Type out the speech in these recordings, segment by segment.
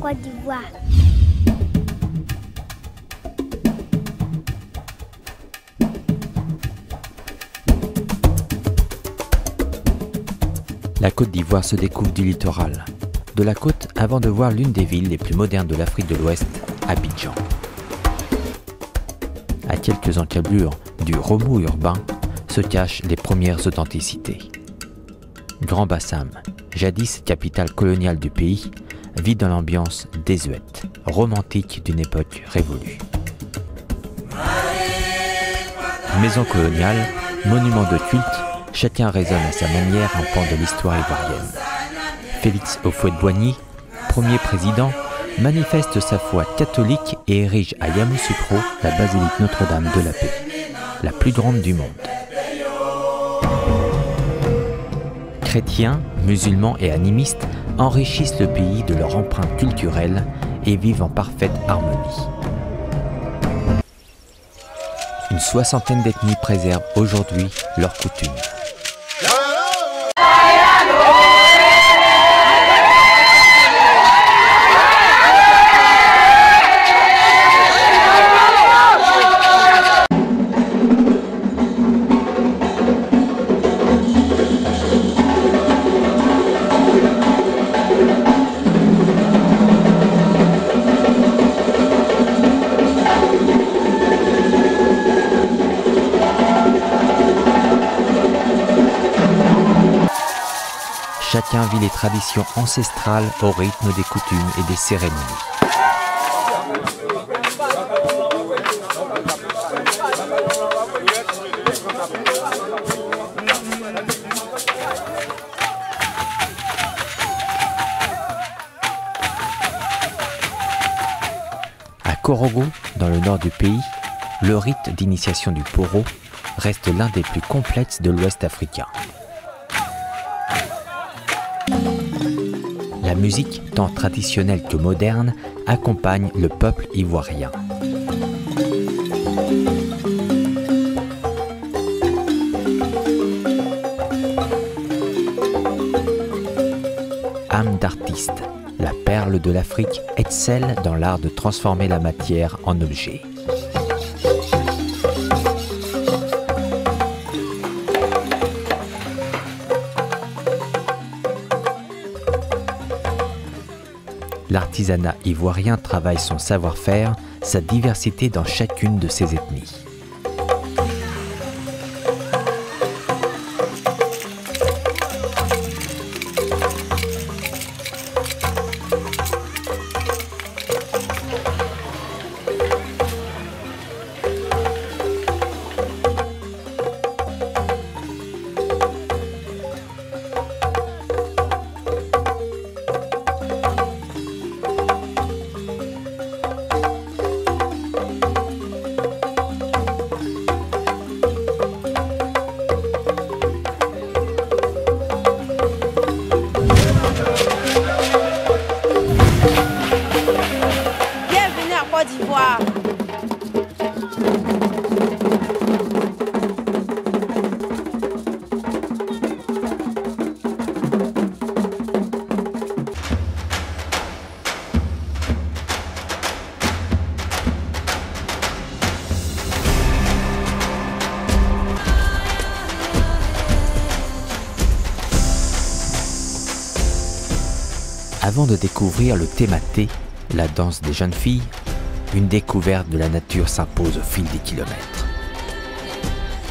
Côte d'Ivoire. La Côte d'Ivoire se découvre du littoral, de la côte avant de voir l'une des villes les plus modernes de l'Afrique de l'Ouest, Abidjan. À quelques encablures du remous urbain se cachent les premières authenticités. Grand Bassam, jadis capitale coloniale du pays, vit dans l'ambiance désuète, romantique d'une époque révolue. Maison coloniale, monument de culte, chacun résonne à sa manière un pan de l'histoire ivoirienne. Félix Houphouët-Boigny, premier président, manifeste sa foi catholique et érige à Yamoussoukro la basilique Notre-Dame de la Paix, la plus grande du monde. Chrétiens, musulmans et animistes enrichissent le pays de leur empreinte culturelle et vivent en parfaite harmonie. Une soixantaine d'ethnies préservent aujourd'hui leurs coutumes. Chacun vit les traditions ancestrales au rythme des coutumes et des cérémonies. À Korogo, dans le nord du pays, le rite d'initiation du poro reste l'un des plus complexes de l'Ouest africain. La musique, tant traditionnelle que moderne, accompagne le peuple ivoirien. Âme d'artiste, la perle de l'Afrique excelle dans l'art de transformer la matière en objet. L'artisanat ivoirien travaille son savoir-faire, sa diversité dans chacune de ses ethnies. d'Ivoire. Avant de découvrir le thématé, la danse des jeunes filles, une découverte de la nature s'impose au fil des kilomètres.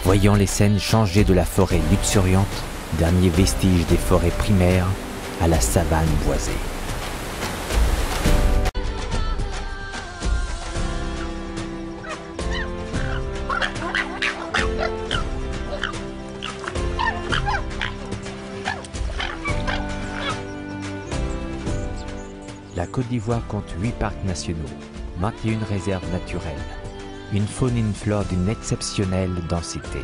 Voyant les scènes changer de la forêt luxuriante, dernier vestige des forêts primaires, à la savane boisée. La Côte d'Ivoire compte 8 parcs nationaux, 21 réserves naturelles, une faune et une flore d'une exceptionnelle densité.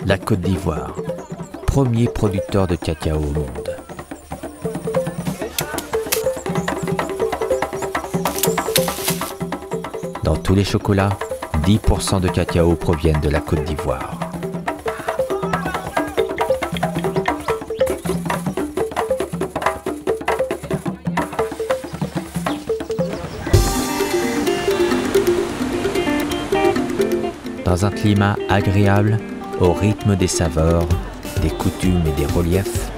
La Côte d'Ivoire, premier producteur de cacao au monde. Dans tous les chocolats, 10% de cacao proviennent de la Côte d'Ivoire. Dans un climat agréable, au rythme des saveurs, des coutumes et des reliefs,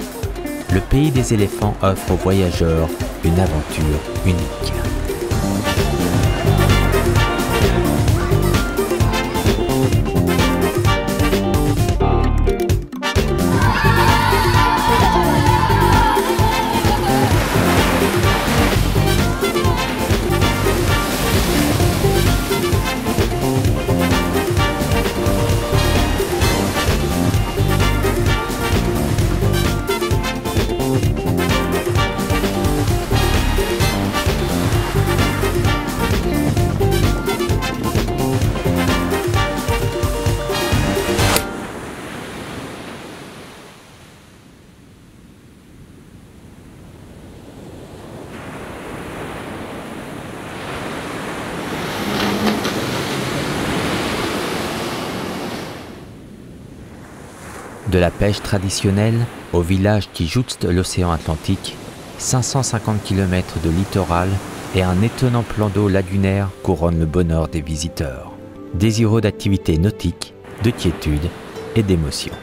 le pays des éléphants offre aux voyageurs une aventure unique. De la pêche traditionnelle au village qui jouxte l'océan Atlantique, 550 km de littoral et un étonnant plan d'eau lagunaire couronnent le bonheur des visiteurs, désireux d'activités nautiques, de quiétude et d'émotion.